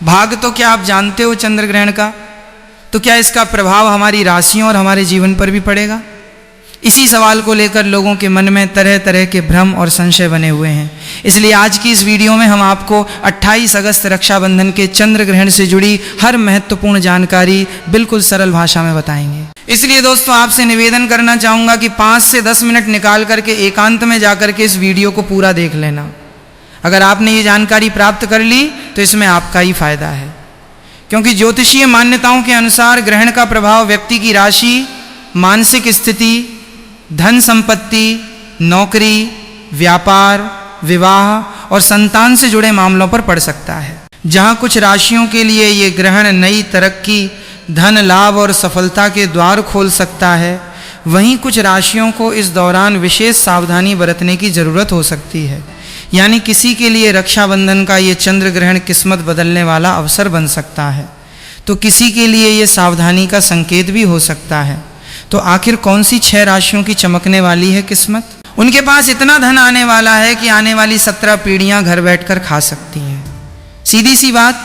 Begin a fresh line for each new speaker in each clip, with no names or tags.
भाग तो क्या आप जानते हो चंद्र ग्रहण का? तो क्या इसका प्रभाव हमारी राशियों और हमारे जीवन पर भी पड़ेगा? इसी सवाल को लेकर लोगों के मन में तरह तरह के भ्रम और संशय बने हुए हैं। इसलिए आज की इस वीडियो में हम आपको 28 अगस्त रक्षाबंधन के चंद्र ग्रहण से जुड़ी हर महत्वपूर्ण जानकारी बिल्कुल सरल भाषा में बताएंगे। इसलिए दोस्तों आपसे निवेदन करना चाहूँगा कि 5 से 10 मिनट निकाल करके एकांत में जाकर के इस वीडियो को पूरा देख लेना। अगर आपने ये जानकारी प्राप्त कर ली तो इसमें आपका ही फायदा है, क्योंकि ज्योतिषीय मान्यताओं के अनुसार ग्रहण का प्रभाव व्यक्ति की राशि, मानसिक स्थिति, धन संपत्ति, नौकरी, व्यापार, विवाह और संतान से जुड़े मामलों पर पड़ सकता है। जहां कुछ राशियों के लिए ये ग्रहण नई तरक्की, धन लाभ और सफलता के द्वार खोल सकता है, वहीं कुछ राशियों को इस दौरान विशेष सावधानी बरतने की जरूरत हो सकती है। यानी किसी के लिए रक्षाबंधन का ये चंद्र ग्रहण किस्मत बदलने वाला अवसर बन सकता है, तो किसी के लिए ये सावधानी का संकेत भी हो सकता है। तो आखिर कौन सी 6 राशियों की चमकने वाली है किस्मत? उनके पास इतना धन आने वाला है कि आने वाली 17 पीढ़ियां घर बैठकर खा सकती हैं। सीधी सी बात,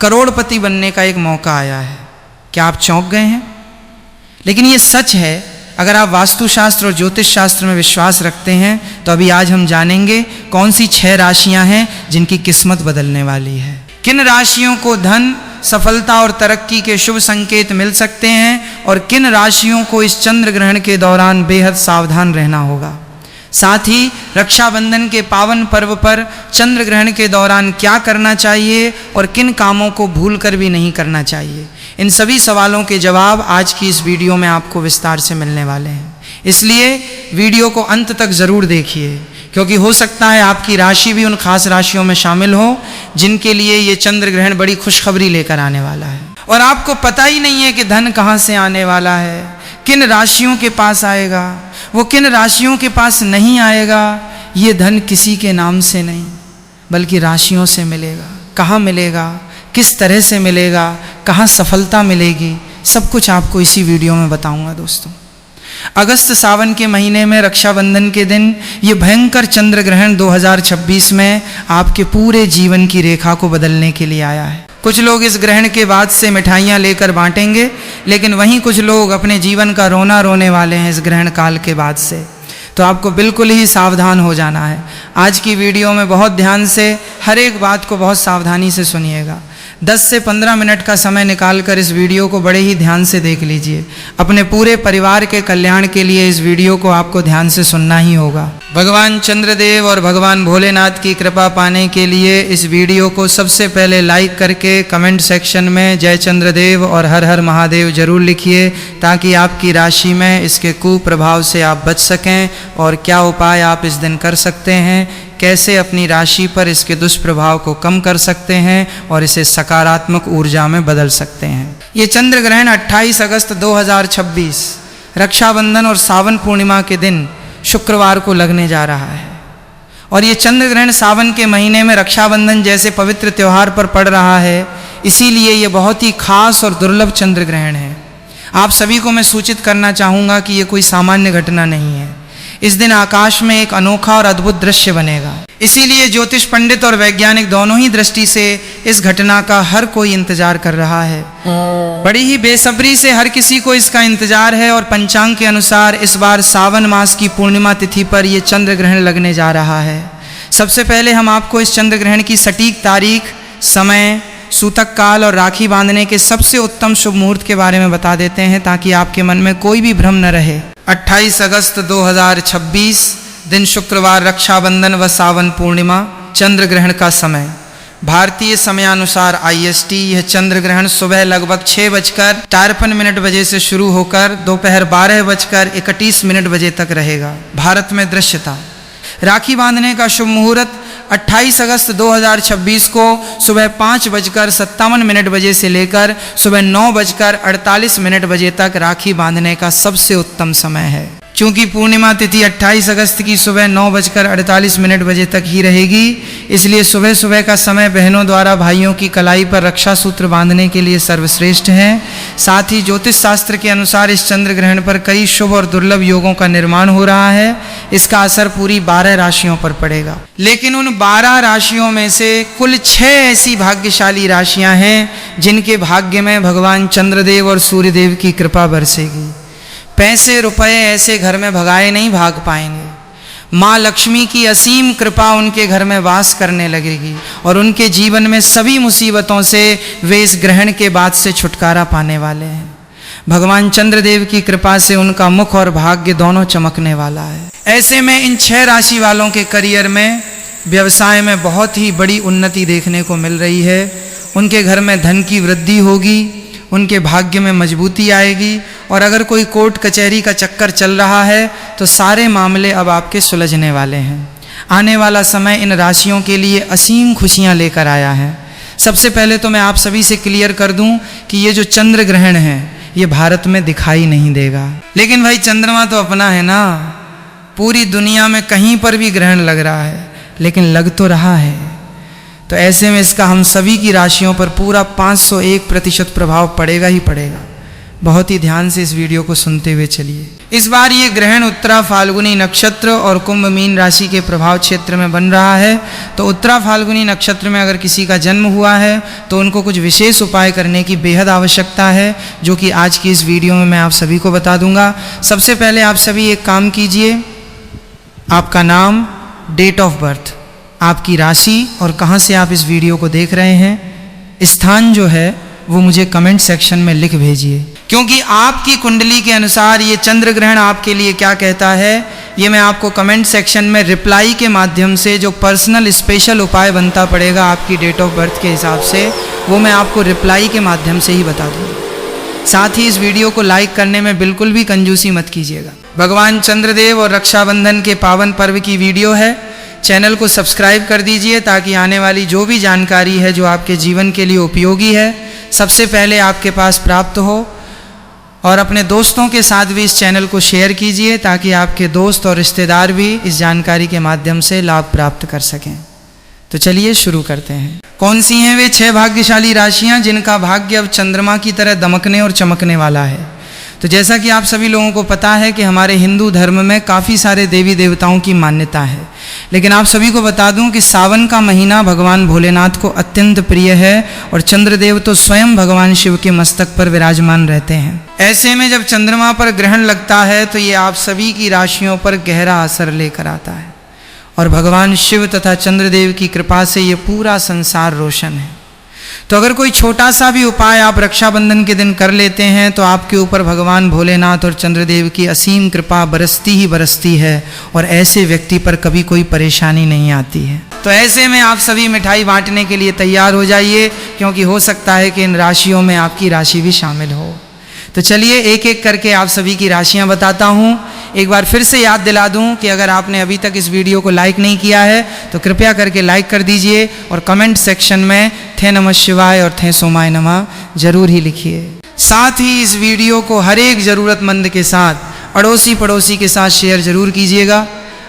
करोड़पति बनने का एक मौका आया है। क्या आप चौंक गए हैं? लेकिन ये सच है। अगर आप वास्तुशास्त्र और ज्योतिष शास्त्र में विश्वास रखते हैं तो अभी आज हम जानेंगे कौन सी 6 राशियां हैं जिनकी किस्मत बदलने वाली है। किन राशियों को धन, सफलता और तरक्की के शुभ संकेत मिल सकते हैं और किन राशियों को इस चंद्र ग्रहण के दौरान बेहद सावधान रहना होगा। साथ ही रक्षाबंधन के पावन पर्व पर चंद्र ग्रहण के दौरान क्या करना चाहिए और किन कामों को भूलकर भी नहीं करना चाहिए, इन सभी सवालों के जवाब आज की इस वीडियो में आपको विस्तार से मिलने वाले हैं। इसलिए वीडियो को अंत तक ज़रूर देखिए, क्योंकि हो सकता है आपकी राशि भी उन खास राशियों में शामिल हो जिनके लिए ये चंद्र ग्रहण बड़ी खुशखबरी लेकर आने वाला है। और आपको पता ही नहीं है कि धन कहाँ से आने वाला है, किन राशियों के पास आएगा, वो किन राशियों के पास नहीं आएगा। ये धन किसी के नाम से नहीं बल्कि राशियों से मिलेगा। कहाँ मिलेगा, किस तरह से मिलेगा, कहाँ सफलता मिलेगी, सब कुछ आपको इसी वीडियो में बताऊंगा दोस्तों। अगस्त सावन के महीने में रक्षाबंधन के दिन ये भयंकर चंद्र ग्रहण 2026 में आपके पूरे जीवन की रेखा को बदलने के लिए आया है। कुछ लोग इस ग्रहण के बाद से मिठाइयाँ लेकर बांटेंगे, लेकिन वहीं कुछ लोग अपने जीवन का रोना रोने वाले हैं इस ग्रहण काल के बाद से। तो आपको बिल्कुल ही सावधान हो जाना है। आज की वीडियो में बहुत ध्यान से हर एक बात को बहुत सावधानी से सुनिएगा। 10 से 15 मिनट का समय निकालकर इस वीडियो को बड़े ही ध्यान से देख लीजिए। अपने पूरे परिवार के कल्याण के लिए इस वीडियो को आपको ध्यान से सुनना ही होगा। भगवान चंद्रदेव और भगवान भोलेनाथ की कृपा पाने के लिए इस वीडियो को सबसे पहले लाइक करके कमेंट सेक्शन में जय चंद्रदेव और हर हर महादेव जरूर लिखिए, ताकि आपकी राशि में इसके कुप्रभाव से आप बच सकें और क्या उपाय आप इस दिन कर सकते हैं, कैसे अपनी राशि पर इसके दुष्प्रभाव को कम कर सकते हैं और इसे सकारात्मक ऊर्जा में बदल सकते हैं। ये चंद्र ग्रहण 28 अगस्त 2026 रक्षाबंधन और सावन पूर्णिमा के दिन शुक्रवार को लगने जा रहा है। और ये चंद्र ग्रहण सावन के महीने में रक्षाबंधन जैसे पवित्र त्यौहार पर पड़ रहा है, इसीलिए ये बहुत ही खास और दुर्लभ चंद्र ग्रहण है। आप सभी को मैं सूचित करना चाहूँगा कि ये कोई सामान्य घटना नहीं है। इस दिन आकाश में एक अनोखा और अद्भुत दृश्य बनेगा। इसीलिए ज्योतिष पंडित और वैज्ञानिक दोनों ही दृष्टि से इस घटना का हर कोई इंतजार कर रहा है। बड़ी ही बेसब्री से हर किसी को इसका इंतजार है। और पंचांग के अनुसार इस बार सावन मास की पूर्णिमा तिथि पर यह चंद्र ग्रहण लगने जा रहा है। सबसे पहले हम आपको इस चंद्र ग्रहण की सटीक तारीख, समय, सूतक काल और राखी बांधने के सबसे उत्तम शुभ मुहूर्त के बारे में बता देते हैं, ताकि आपके मन में कोई भी भ्रम न रहे। 28 अगस्त 2026 दिन शुक्रवार, रक्षाबंधन व सावन पूर्णिमा, चंद्र ग्रहण का समय भारतीय समयानुसार IST। यह चंद्र ग्रहण सुबह लगभग 6:53 बजे से शुरू होकर दोपहर 12:31 बजे तक रहेगा। भारत में दृश्यता। राखी बांधने का शुभ मुहूर्त 28 अगस्त 2026 को सुबह 5:57 बजे से लेकर सुबह 9:48 बजे तक राखी बांधने का सबसे उत्तम समय है। चूंकि पूर्णिमा तिथि 28 अगस्त की सुबह 9:48 बजे तक ही रहेगी, इसलिए सुबह सुबह का समय बहनों द्वारा भाइयों की कलाई पर रक्षा सूत्र बांधने के लिए सर्वश्रेष्ठ है। साथ ही ज्योतिष शास्त्र के अनुसार इस चंद्र ग्रहण पर कई शुभ और दुर्लभ योगों का निर्माण हो रहा है। इसका असर पूरी 12 राशियों पर पड़ेगा, लेकिन उन 12 राशियों में से कुल 6 ऐसी भाग्यशाली राशियां हैं जिनके भाग्य में भगवान चंद्रदेव और सूर्यदेव की कृपा बरसेगी। पैसे रुपए ऐसे घर में भगाए नहीं भाग पाएंगे। माँ लक्ष्मी की असीम कृपा उनके घर में वास करने लगेगी और उनके जीवन में सभी मुसीबतों से वे इस ग्रहण के बाद से छुटकारा पाने वाले हैं। भगवान चंद्रदेव की कृपा से उनका मुख और भाग्य दोनों चमकने वाला है। ऐसे में इन 6 राशि वालों के करियर में, व्यवसाय में बहुत ही बड़ी उन्नति देखने को मिल रही है। उनके घर में धन की वृद्धि होगी, उनके भाग्य में मजबूती आएगी और अगर कोई कोर्ट कचहरी का चक्कर चल रहा है तो सारे मामले अब आपके सुलझने वाले हैं। आने वाला समय इन राशियों के लिए असीम खुशियां लेकर आया है। सबसे पहले तो मैं आप सभी से क्लियर कर दूं कि ये जो चंद्र ग्रहण है ये भारत में दिखाई नहीं देगा, लेकिन भाई चंद्रमा तो अपना है ना। पूरी दुनिया में कहीं पर भी ग्रहण लग रहा है, लेकिन लग तो रहा है। तो ऐसे में इसका हम सभी की राशियों पर पूरा 501% प्रभाव पड़ेगा ही पड़ेगा। बहुत ही ध्यान से इस वीडियो को सुनते हुए चलिए। इस बार ये ग्रहण उत्तरा फाल्गुनी नक्षत्र और कुंभ मीन राशि के प्रभाव क्षेत्र में बन रहा है। तो उत्तरा फाल्गुनी नक्षत्र में अगर किसी का जन्म हुआ है तो उनको कुछ विशेष उपाय करने की बेहद आवश्यकता है, जो कि आज की इस वीडियो में मैं आप सभी को बता दूंगा। सबसे पहले आप सभी एक काम कीजिए, आपका नाम, डेट ऑफ बर्थ, आपकी राशि और कहाँ से आप इस वीडियो को देख रहे हैं, स्थान जो है वो मुझे कमेंट सेक्शन में लिख भेजिए, क्योंकि आपकी कुंडली के अनुसार ये चंद्र ग्रहण आपके लिए क्या कहता है ये मैं आपको कमेंट सेक्शन में रिप्लाई के माध्यम से, जो पर्सनल स्पेशल उपाय बनता पड़ेगा आपकी डेट ऑफ बर्थ के हिसाब से, वो मैं आपको रिप्लाई के माध्यम से ही बता दूँगा। साथ ही इस वीडियो को लाइक करने में बिल्कुल भी कंजूसी मत कीजिएगा। भगवान चंद्रदेव और रक्षाबंधन के पावन पर्व की वीडियो है। चैनल को सब्सक्राइब कर दीजिए ताकि आने वाली जो भी जानकारी है जो आपके जीवन के लिए उपयोगी है सबसे पहले आपके पास प्राप्त हो। और अपने दोस्तों के साथ भी इस चैनल को शेयर कीजिए ताकि आपके दोस्त और रिश्तेदार भी इस जानकारी के माध्यम से लाभ प्राप्त कर सकें। तो चलिए शुरू करते हैं। कौन सी हैं वे 6 भाग्यशाली राशियां जिनका भाग्य अब चंद्रमा की तरह दमकने और चमकने वाला है। तो जैसा कि आप सभी लोगों को पता है कि हमारे हिंदू धर्म में काफ़ी सारे देवी देवताओं की मान्यता है, लेकिन आप सभी को बता दूं कि सावन का महीना भगवान भोलेनाथ को अत्यंत प्रिय है और चंद्रदेव तो स्वयं भगवान शिव के मस्तक पर विराजमान रहते हैं। ऐसे में जब चंद्रमा पर ग्रहण लगता है तो ये आप सभी की राशियों पर गहरा असर लेकर आता है और भगवान शिव तथा चंद्रदेव की कृपा से ये पूरा संसार रोशन है। तो अगर कोई छोटा सा भी उपाय आप रक्षाबंधन के दिन कर लेते हैं तो आपके ऊपर भगवान भोलेनाथ और चंद्रदेव की असीम कृपा बरसती ही बरसती है और ऐसे व्यक्ति पर कभी कोई परेशानी नहीं आती है। तो ऐसे में आप सभी मिठाई बांटने के लिए तैयार हो जाइए, क्योंकि हो सकता है कि इन राशियों में आपकी राशि भी शामिल हो। तो चलिए एक एक करके आप सभी की राशियां बताता हूं। एक बार फिर से याद दिला दूं कि अगर आपने अभी तक इस वीडियो को लाइक नहीं किया है तो कृपया करके लाइक कर दीजिए और कमेंट सेक्शन में थे नमः शिवाय और थे सोमाय नमः जरूर ही लिखिए। साथ ही इस वीडियो को हर एक ज़रूरतमंद के साथ, अड़ोसी पड़ोसी के साथ शेयर जरूर कीजिएगा।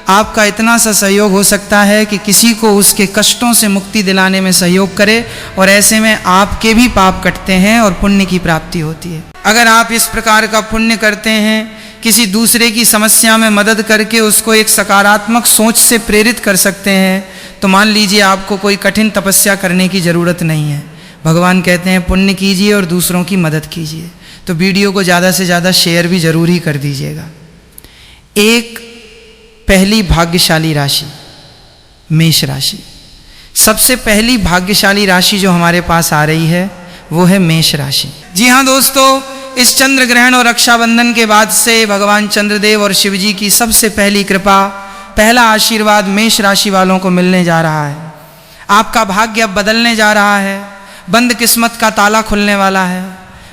आपका इतना सा सहयोग हो सकता है कि किसी को उसके कष्टों से मुक्ति दिलाने में सहयोग करे और ऐसे में आपके भी पाप कटते हैं और पुण्य की प्राप्ति होती है। अगर आप इस प्रकार का पुण्य करते हैं, किसी दूसरे की समस्या में मदद करके उसको एक सकारात्मक सोच से प्रेरित कर सकते हैं, तो मान लीजिए आपको कोई कठिन तपस्या करने की ज़रूरत नहीं है। भगवान कहते हैं पुण्य कीजिए और दूसरों की मदद कीजिए। तो वीडियो को ज़्यादा से ज़्यादा शेयर भी ज़रूर ही कर दीजिएगा। एक पहली भाग्यशाली राशि मेष राशि। सबसे पहली भाग्यशाली राशि जो हमारे पास आ रही है वो है मेष राशि। जी हाँ दोस्तों, इस चंद्र ग्रहण और रक्षाबंधन के बाद से भगवान चंद्रदेव और शिव जी की सबसे पहली कृपा, पहला आशीर्वाद मेष राशि वालों को मिलने जा रहा है। आपका भाग्य अब बदलने जा रहा है। बंद किस्मत का ताला खुलने वाला है।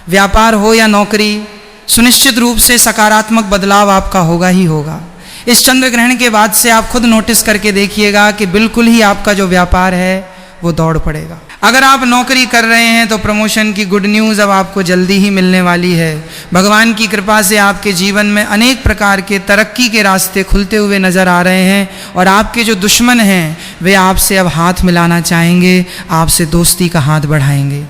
व्यापार हो या नौकरी, सुनिश्चित रूप से सकारात्मक बदलाव आपका होगा ही होगा। इस चंद्र ग्रहण के बाद से आप खुद नोटिस करके देखिएगा कि बिल्कुल ही आपका जो व्यापार है वो दौड़ पड़ेगा। अगर आप नौकरी कर रहे हैं तो प्रमोशन की गुड न्यूज़ अब आपको जल्दी ही मिलने वाली है। भगवान की कृपा से आपके जीवन में अनेक प्रकार के तरक्की के रास्ते खुलते हुए नज़र आ रहे हैं और आपके जो दुश्मन हैं वे आपसे अब हाथ मिलाना चाहेंगे, आपसे दोस्ती का हाथ बढ़ाएंगे।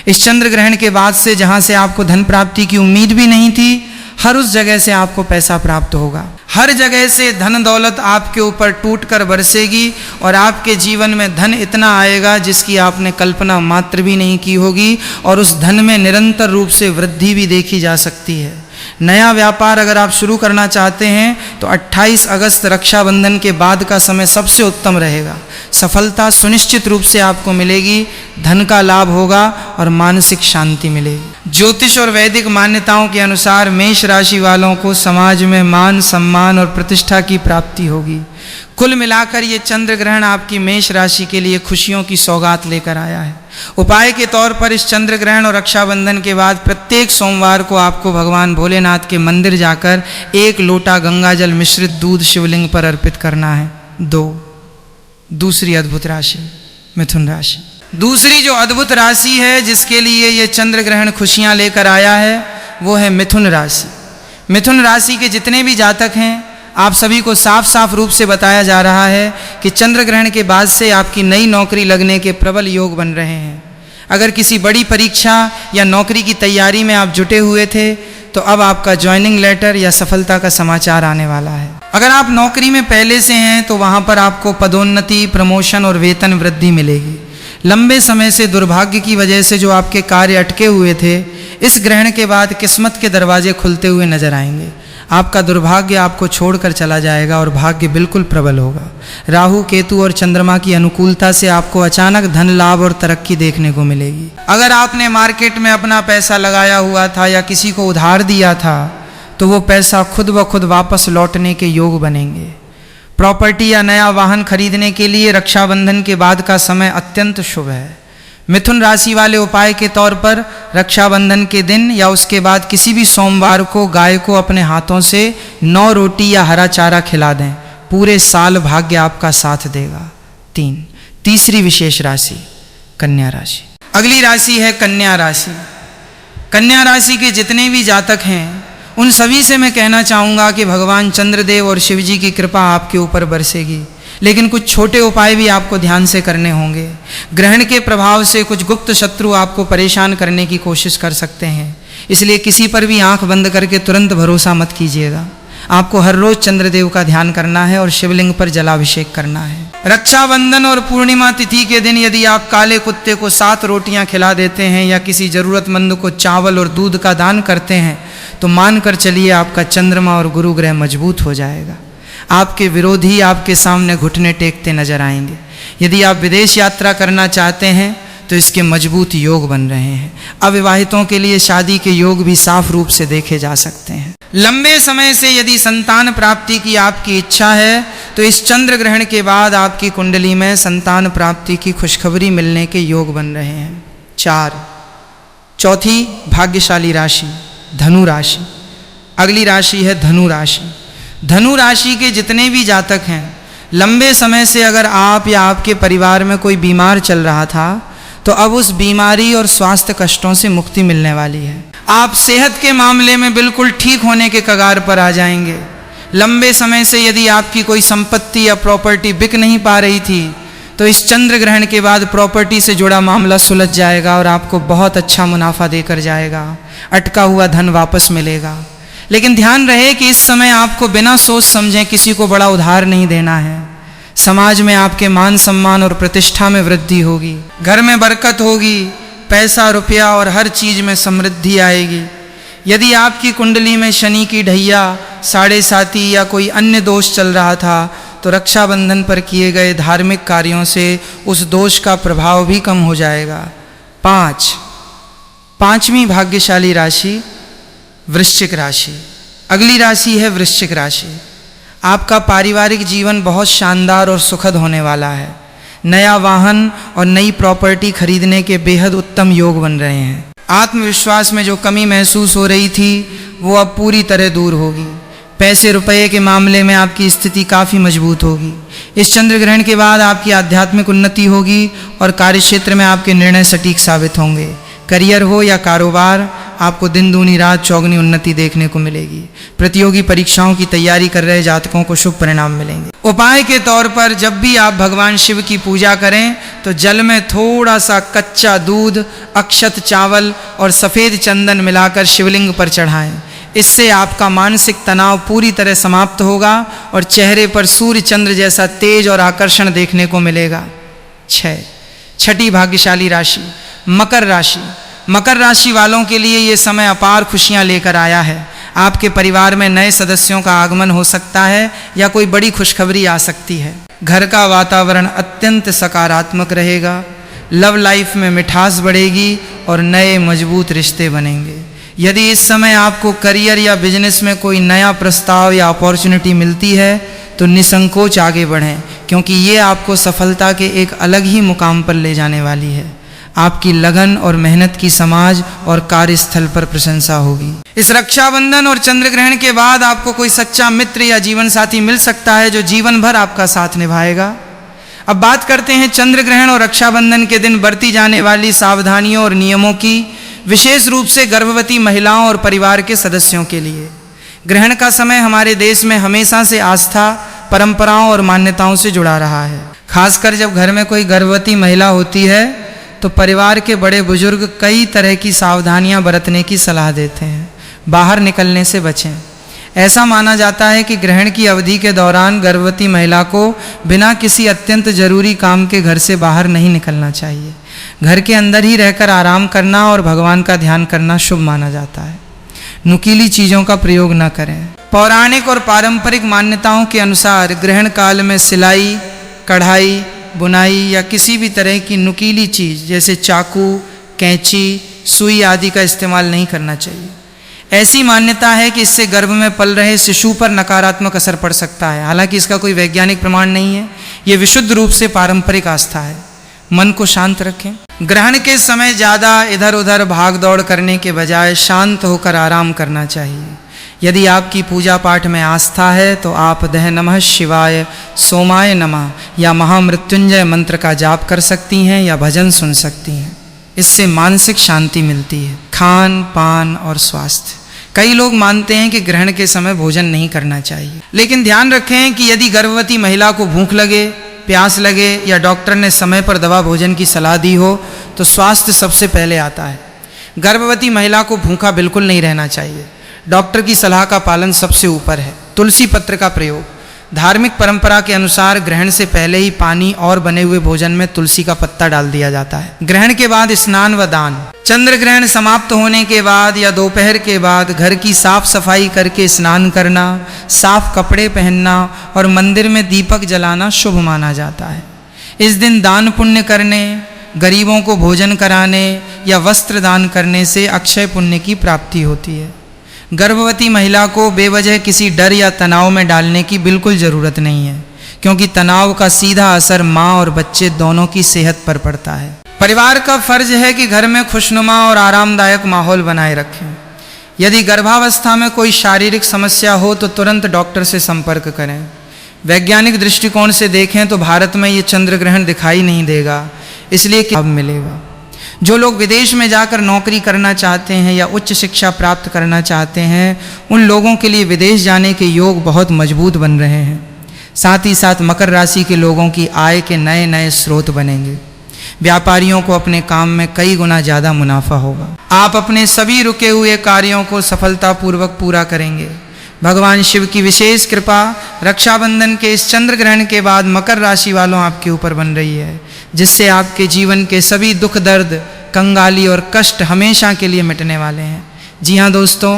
इस चंद्र ग्रहण के बाद से जहाँ से आपको धन प्राप्ति की उम्मीद भी नहीं थी, हर उस जगह से आपको पैसा प्राप्त होगा। हर जगह से धन दौलत आपके ऊपर टूट कर बरसेगी और आपके जीवन में धन इतना आएगा जिसकी आपने कल्पना मात्र भी नहीं की होगी और उस धन में निरंतर रूप से वृद्धि भी देखी जा सकती है। नया व्यापार अगर आप शुरू करना चाहते हैं तो 28 अगस्त रक्षाबंधन के बाद का समय सबसे उत्तम रहेगा। सफलता सुनिश्चित रूप से आपको मिलेगी, धन का लाभ होगा और मानसिक शांति मिलेगी। ज्योतिष और वैदिक मान्यताओं के अनुसार मेष राशि वालों को समाज में मान सम्मान और प्रतिष्ठा की प्राप्ति होगी। कुल मिलाकर ये चंद्र ग्रहण आपकी मेष राशि के लिए खुशियों की सौगात लेकर आया है। उपाय के तौर पर इस चंद्र ग्रहण और रक्षाबंधन के बाद प्रत्येक सोमवार को आपको भगवान भोलेनाथ के मंदिर जाकर 1 लोटा गंगाजल मिश्रित दूध शिवलिंग पर अर्पित करना है। 2, दूसरी अद्भुत राशि मिथुन राशि। दूसरी जो अद्भुत राशि है जिसके लिए ये चंद्र ग्रहण खुशियां लेकर आया है वो है मिथुन राशि। मिथुन राशि के जितने भी जातक हैं आप सभी को साफ साफ रूप से बताया जा रहा है कि चंद्र ग्रहण के बाद से आपकी नई नौकरी लगने के प्रबल योग बन रहे हैं। अगर किसी बड़ी परीक्षा या नौकरी की तैयारी में आप जुटे हुए थे तो अब आपका ज्वाइनिंग लेटर या सफलता का समाचार आने वाला है। अगर आप नौकरी में पहले से हैं तो वहाँ पर आपको पदोन्नति, प्रमोशन और वेतन वृद्धि मिलेगी। लंबे समय से दुर्भाग्य की वजह से जो आपके कार्य अटके हुए थे, इस ग्रहण के बाद किस्मत के दरवाजे खुलते हुए नजर आएंगे। आपका दुर्भाग्य आपको छोड़कर चला जाएगा और भाग्य बिल्कुल प्रबल होगा। राहु, केतु और चंद्रमा की अनुकूलता से आपको अचानक धन लाभ और तरक्की देखने को मिलेगी। अगर आपने मार्केट में अपना पैसा लगाया हुआ था या किसी को उधार दिया था तो वो पैसा खुद ब खुद वापस लौटने के योग बनेंगे। प्रॉपर्टी या नया वाहन खरीदने के लिए रक्षाबंधन के बाद का समय अत्यंत शुभ है। मिथुन राशि वाले उपाय के तौर पर रक्षाबंधन के दिन या उसके बाद किसी भी सोमवार को गाय को अपने हाथों से 9 रोटी या हरा चारा खिला दें। पूरे साल भाग्य आपका साथ देगा। 3, तीसरी विशेष राशि कन्या राशि। अगली राशि है कन्या राशि। कन्या राशि के जितने भी जातक हैं उन सभी से मैं कहना चाहूँगा कि भगवान चंद्रदेव और शिव जी की कृपा आपके ऊपर बरसेगी, लेकिन कुछ छोटे उपाय भी आपको ध्यान से करने होंगे। ग्रहण के प्रभाव से कुछ गुप्त शत्रु आपको परेशान करने की कोशिश कर सकते हैं, इसलिए किसी पर भी आंख बंद करके तुरंत भरोसा मत कीजिएगा। आपको हर रोज चंद्रदेव का ध्यान करना है और शिवलिंग पर जलाभिषेक करना है। रक्षाबंधन और पूर्णिमा तिथि के दिन यदि आप काले कुत्ते को 7 रोटियां खिला देते हैं या किसी जरूरतमंद को चावल और दूध का दान करते हैं तो मानकर चलिए आपका चंद्रमा और गुरु ग्रह मजबूत हो जाएगा। आपके विरोधी आपके सामने घुटने टेकते नजर आएंगे। यदि आप विदेश यात्रा करना चाहते हैं तो इसके मजबूत योग बन रहे हैं। अविवाहितों के लिए शादी के योग भी साफ रूप से देखे जा सकते हैं। लंबे समय से यदि संतान प्राप्ति की आपकी इच्छा है तो इस चंद्र ग्रहण के बाद आपकी कुंडली में संतान प्राप्ति की खुशखबरी मिलने के योग बन रहे हैं। 4, चौथी भाग्यशाली राशि धनु राशि। अगली राशि है धनु राशि। धनु राशि के जितने भी जातक हैं, लंबे समय से अगर आप या आपके परिवार में कोई बीमार चल रहा था तो अब उस बीमारी और स्वास्थ्य कष्टों से मुक्ति मिलने वाली है। आप सेहत के मामले में बिल्कुल ठीक होने के कगार पर आ जाएंगे। लंबे समय से यदि आपकी कोई संपत्ति या प्रॉपर्टी बिक नहीं पा रही थी तो इस चंद्र ग्रहण के बाद प्रॉपर्टी से जुड़ा मामला सुलझ जाएगा और आपको बहुत अच्छा मुनाफा देकर जाएगा। अटका हुआ धन वापस मिलेगा। लेकिन ध्यान रहे कि इस समय आपको बिना सोच समझे किसी को बड़ा उधार नहीं देना है। समाज में आपके मान सम्मान और प्रतिष्ठा में वृद्धि होगी। घर में बरकत होगी। पैसा, रुपया और हर चीज में समृद्धि आएगी। यदि आपकी कुंडली में शनि की ढैया, 7.5 या कोई अन्य दोष चल रहा था तो रक्षाबंधन पर किए गए धार्मिक कार्यों से उस दोष का प्रभाव भी कम हो जाएगा। 5, पांचवी भाग्यशाली राशि वृश्चिक राशि। अगली राशि है वृश्चिक राशि। आपका पारिवारिक जीवन बहुत शानदार और सुखद होने वाला है। नया वाहन और नई प्रॉपर्टी खरीदने के बेहद उत्तम योग बन रहे हैं। आत्मविश्वास में जो कमी महसूस हो रही थी वो अब पूरी तरह दूर होगी। पैसे रुपये के मामले में आपकी स्थिति काफ़ी मजबूत होगी। इस चंद्र ग्रहण के बाद आपकी आध्यात्मिक उन्नति होगी और कार्यक्षेत्र में आपके निर्णय सटीक साबित होंगे। करियर हो या कारोबार, आपको दिन दूनी रात चौगनी उन्नति देखने को मिलेगी। प्रतियोगी परीक्षाओं की तैयारी कर रहे जातकों को शुभ परिणाम मिलेंगे। उपाय के तौर पर जब भी आप भगवान शिव की पूजा करें तो जल में थोड़ा सा कच्चा दूध, अक्षत चावल और सफ़ेद चंदन मिलाकर शिवलिंग पर चढ़ाएं। इससे आपका मानसिक तनाव पूरी तरह समाप्त होगा और चेहरे पर सूर्य चंद्र जैसा तेज और आकर्षण देखने को मिलेगा। 6. छठी भाग्यशाली राशि मकर राशि। मकर राशि वालों के लिए ये समय अपार खुशियां लेकर आया है। आपके परिवार में नए सदस्यों का आगमन हो सकता है या कोई बड़ी खुशखबरी आ सकती है। घर का वातावरण अत्यंत सकारात्मक रहेगा। लव लाइफ में मिठास बढ़ेगी और नए मजबूत रिश्ते बनेंगे। यदि इस समय आपको करियर या बिजनेस में कोई नया प्रस्ताव या अपॉर्चुनिटी मिलती है तो निसंकोच आगे बढ़ें, क्योंकि ये आपको सफलता के एक अलग ही मुकाम पर ले जाने वाली है। आपकी लगन और मेहनत की समाज और कार्यस्थल पर प्रशंसा होगी। इस रक्षाबंधन और चंद्र ग्रहण के बाद आपको कोई सच्चा मित्र या जीवन साथी मिल सकता है जो जीवन भर आपका साथ निभाएगा। अब बात करते हैं चंद्र ग्रहण और रक्षाबंधन के दिन बरती जाने वाली सावधानियों और नियमों की, विशेष रूप से गर्भवती महिलाओं और परिवार के सदस्यों के लिए। ग्रहण का समय हमारे देश में हमेशा से आस्था, परंपराओं और मान्यताओं से जुड़ा रहा है। खासकर जब घर में कोई गर्भवती महिला होती है तो परिवार के बड़े बुजुर्ग कई तरह की सावधानियां बरतने की सलाह देते हैं। बाहर निकलने से बचें। ऐसा माना जाता है कि ग्रहण की अवधि के दौरान गर्भवती महिला को बिना किसी अत्यंत जरूरी काम के घर से बाहर नहीं निकलना चाहिए। घर के अंदर ही रहकर आराम करना और भगवान का ध्यान करना शुभ माना जाता है। नुकीली चीज़ों का प्रयोग न करें। पौराणिक और पारंपरिक मान्यताओं के अनुसार ग्रहण काल में सिलाई, कढ़ाई, बुनाई या किसी भी तरह की नुकीली चीज़ जैसे चाकू, कैंची, सुई आदि का इस्तेमाल नहीं करना चाहिए। ऐसी मान्यता है कि इससे गर्भ में पल रहे शिशु पर नकारात्मक असर पड़ सकता है। हालांकि इसका कोई वैज्ञानिक प्रमाण नहीं है। ये विशुद्ध रूप से पारंपरिक आस्था है। मन को शांत रखें। ग्रहण के समय ज़्यादा इधर उधर भाग दौड़ करने के बजाय शांत होकर आराम करना चाहिए। यदि आपकी पूजा पाठ में आस्था है तो आप दह नमः शिवाय, सोमाय नमः या महामृत्युंजय मंत्र का जाप कर सकती हैं या भजन सुन सकती हैं। इससे मानसिक शांति मिलती है। खान पान और स्वास्थ्य। कई लोग मानते हैं कि ग्रहण के समय भोजन नहीं करना चाहिए, लेकिन ध्यान रखें कि यदि गर्भवती महिला को भूख लगे, प्यास लगे या डॉक्टर ने समय पर दवा भोजन की सलाह दी हो तो स्वास्थ्य सबसे पहले आता है। गर्भवती महिला को भूखा बिल्कुल नहीं रहना चाहिए। डॉक्टर की सलाह का पालन सबसे ऊपर है। तुलसी पत्र का प्रयोग। धार्मिक परंपरा के अनुसार ग्रहण से पहले ही पानी और बने हुए भोजन में तुलसी का पत्ता डाल दिया जाता है। ग्रहण के बाद स्नान व दान। चंद्र ग्रहण समाप्त होने के बाद या दोपहर के बाद घर की साफ सफाई करके स्नान करना, साफ कपड़े पहनना और मंदिर में दीपक जलाना शुभ माना जाता है। इस दिन दान पुण्य करने, गरीबों को भोजन कराने या वस्त्र दान करने से अक्षय पुण्य की प्राप्ति होती है। गर्भवती महिला को बेवजह किसी डर या तनाव में डालने की बिल्कुल ज़रूरत नहीं है, क्योंकि तनाव का सीधा असर माँ और बच्चे दोनों की सेहत पर पड़ता है। परिवार का फर्ज है कि घर में खुशनुमा और आरामदायक माहौल बनाए रखें। यदि गर्भावस्था में कोई शारीरिक समस्या हो तो तुरंत डॉक्टर से संपर्क करें। वैज्ञानिक दृष्टिकोण से देखें तो भारत में ये चंद्र ग्रहण दिखाई नहीं देगा, इसलिए लाभ मिलेगा। जो लोग विदेश में जाकर नौकरी करना चाहते हैं या उच्च शिक्षा प्राप्त करना चाहते हैं, उन लोगों के लिए विदेश जाने के योग बहुत मजबूत बन रहे हैं। साथ ही साथ मकर राशि के लोगों की आय के नए नए स्रोत बनेंगे। व्यापारियों को अपने काम में कई गुना ज़्यादा मुनाफा होगा। आप अपने सभी रुके हुए कार्यों को सफलतापूर्वक पूरा करेंगे। भगवान शिव की विशेष कृपा रक्षाबंधन के इस चंद्र ग्रहण के बाद मकर राशि वालों आपके ऊपर बन रही है, जिससे आपके जीवन के सभी दुख दर्द, कंगाली और कष्ट हमेशा के लिए मिटने वाले हैं। जी हाँ दोस्तों,